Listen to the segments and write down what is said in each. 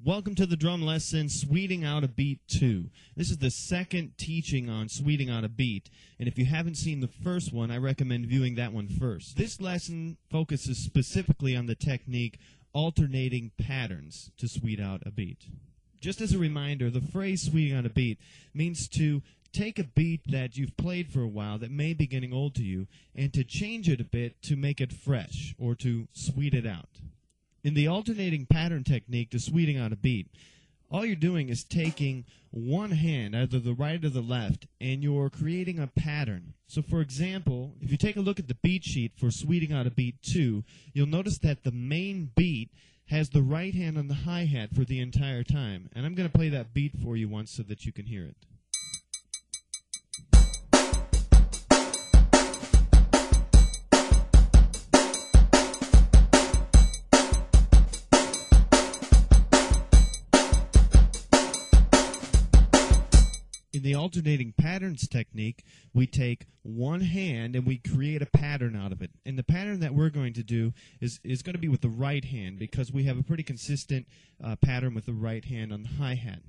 Welcome to the drum lesson, Sweeting Out a Beat 2. This is the second teaching on sweeting out a beat, and if you haven't seen the first one, I recommend viewing that one first. This lesson focuses specifically on the technique alternating patterns to sweet out a beat. Just as a reminder, the phrase sweeting out a beat means to take a beat that you've played for a while that may be getting old to you and to change it a bit to make it fresh or to sweet it out. In the alternating pattern technique to sweeting out a beat, all you're doing is taking one hand, either the right or the left, and you're creating a pattern. So for example, if you take a look at the beat sheet for sweeting out a beat 2, you'll notice that the main beat has the right hand on the hi-hat for the entire time. And I'm going to play that beat for you once so that you can hear it. In the alternating patterns technique, we take one hand and we create a pattern out of it. And the pattern that we're going to do is going to be with the right hand because we have a pretty consistent pattern with the right hand on the hi-hat.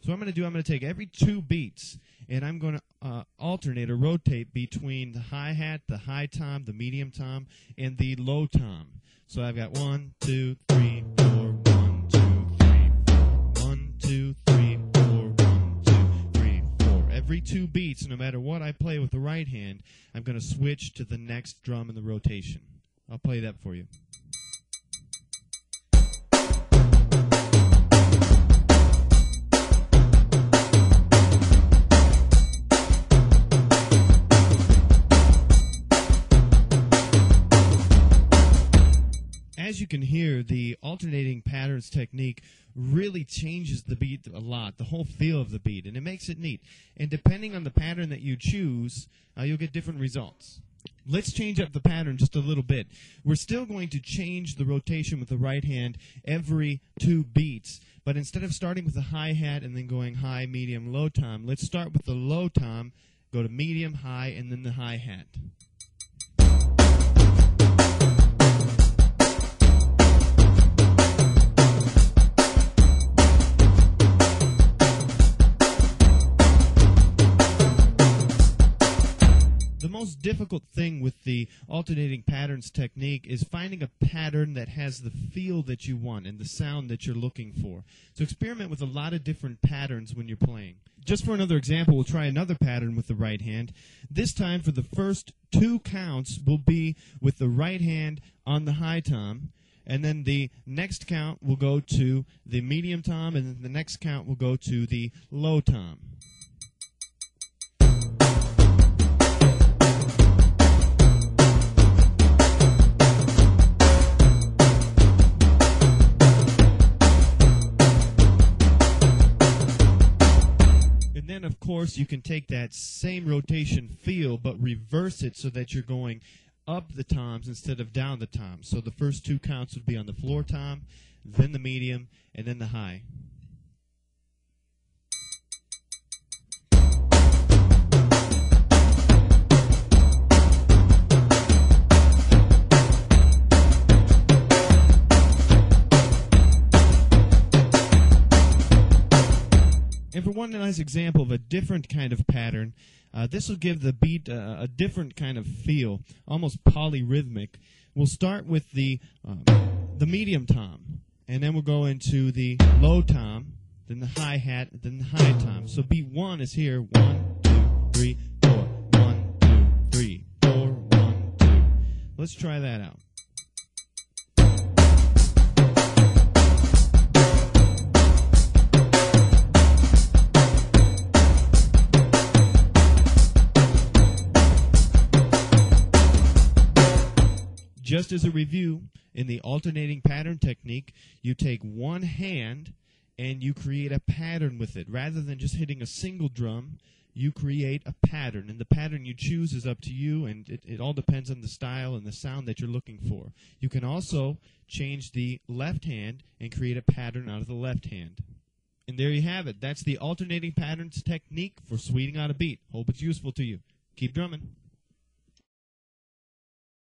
So what I'm going to take every 2 beats and I'm going to alternate or rotate between the hi-hat, the high tom, the medium tom, and the low tom. So I've got 1, 2, 3, 4, 1, 2, 3, 4, 1, 2, 3, 4, 1, 2, 3, 4. Every 2 beats, no matter what I play with the right hand, I'm going to switch to the next drum in the rotation. I'll play that for you. As you can hear, the alternating patterns technique really changes the beat a lot, the whole feel of the beat, and it makes it neat. And depending on the pattern that you choose, you'll get different results. Let's change up the pattern just a little bit. We're still going to change the rotation with the right hand every 2 beats, but instead of starting with the hi-hat and then going high, medium, low tom, let's start with the low tom, go to medium, high, and then the hi-hat. The most difficult thing with the alternating patterns technique is finding a pattern that has the feel that you want and the sound that you're looking for. So experiment with a lot of different patterns when you're playing. Just for another example, we'll try another pattern with the right hand. This time for the first 2 counts will be with the right hand on the high tom, and then the next count will go to the medium tom, and then the next count will go to the low tom. Then, of course, you can take that same rotation feel, but reverse it so that you're going up the toms instead of down the toms. So the first 2 counts would be on the floor tom, then the medium, and then the high. And for one nice example of a different kind of pattern, this will give the beat a different kind of feel, almost polyrhythmic. We'll start with the medium tom, and then we'll go into the low tom, then the hi-hat, then the high tom. So beat 1 is here, 1, 2, 3, 4, 1, 2, 3, 4, 1, 2. Let's try that out. Just as a review, in the alternating pattern technique, you take one hand and you create a pattern with it. Rather than just hitting a single drum, you create a pattern. And the pattern you choose is up to you, and it all depends on the style and the sound that you're looking for. You can also change the left hand and create a pattern out of the left hand. And there you have it. That's the alternating patterns technique for sweeting out a beat. Hope it's useful to you. Keep drumming.